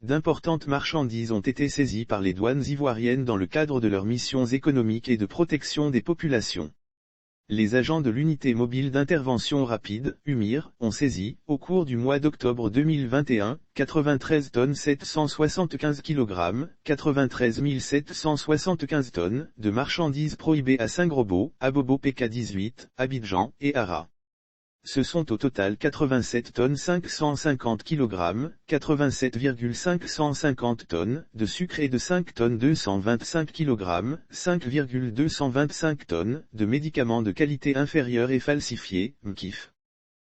d'importantes marchandises ont été saisies par les douanes ivoiriennes dans le cadre de leurs missions économiques et de protection des populations. Les agents de l'unité mobile d'intervention rapide, UMIR, ont saisi, au cours du mois d'octobre 2021, 93 tonnes 775 kg, 93 775 tonnes, de marchandises prohibées à Saint-Grobeau, Abobo PK18, Abidjan, et Ara. Ce sont au total 87 tonnes 550 kg, 87,550 tonnes, de sucre et de 5 tonnes 225 kg, 5,225 tonnes, de médicaments de qualité inférieure et falsifiés, MKIF.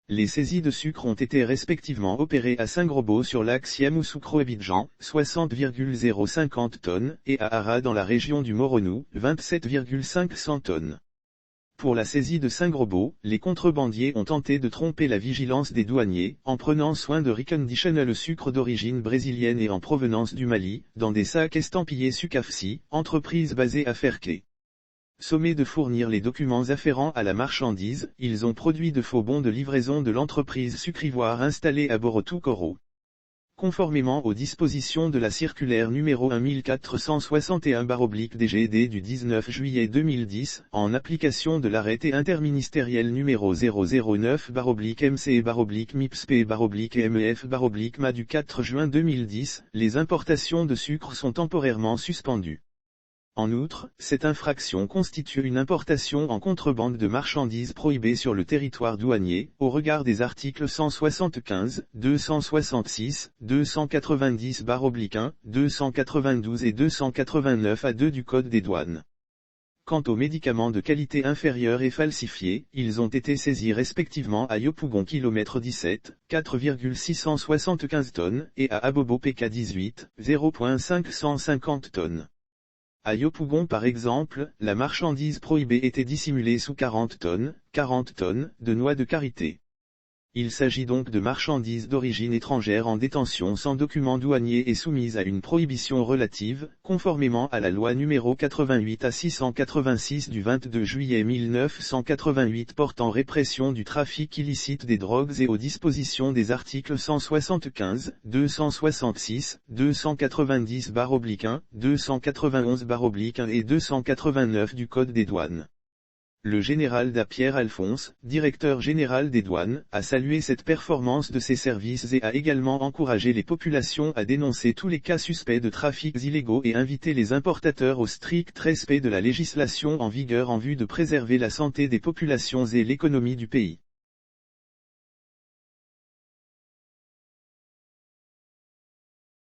Les saisies de sucre ont été respectivement opérées à Saint-Grobeau sur l'axe Yamoussoukro-Abidjan, 60,050 tonnes, et à Ara dans la région du Moronou, 27,500 tonnes. Pour la saisie de Saint-Grobeau, les contrebandiers ont tenté de tromper la vigilance des douaniers, en prenant soin de reconditionner le sucre d'origine brésilienne et en provenance du Mali, dans des sacs estampillés Sucafsi, entreprise basée à Ferké. Sommés de fournir les documents afférents à la marchandise, ils ont produit de faux bons de livraison de l'entreprise Sucrivoire installée à Borotou-Koro. Conformément aux dispositions de la circulaire numéro 1461/DGD du 19 juillet 2010, en application de l'arrêté interministériel numéro 009/MCE/MIPSP/MEF/MA du 4 juin 2010, les importations de sucre sont temporairement suspendues. En outre, cette infraction constitue une importation en contrebande de marchandises prohibées sur le territoire douanier, au regard des articles 175, 266, 290/1, 292 et 289 A2 du Code des douanes. Quant aux médicaments de qualité inférieure et falsifiés, ils ont été saisis respectivement à Yopougon km 17, 4,675 tonnes, et à Abobo PK18, 0,550 tonnes. À Yopougon par exemple, la marchandise prohibée était dissimulée sous 40 tonnes, de noix de karité. Il s'agit donc de marchandises d'origine étrangère en détention sans document douanier et soumises à une prohibition relative, conformément à la loi numéro 88/686 du 22 juillet 1988 portant répression du trafic illicite des drogues et aux dispositions des articles 175, 266, 290/1, 291/1 et 289 du Code des douanes. Le général Pierre Alphonse, directeur général des douanes, a salué cette performance de ses services et a également encouragé les populations à dénoncer tous les cas suspects de trafics illégaux et invité les importateurs au strict respect de la législation en vigueur en vue de préserver la santé des populations et l'économie du pays.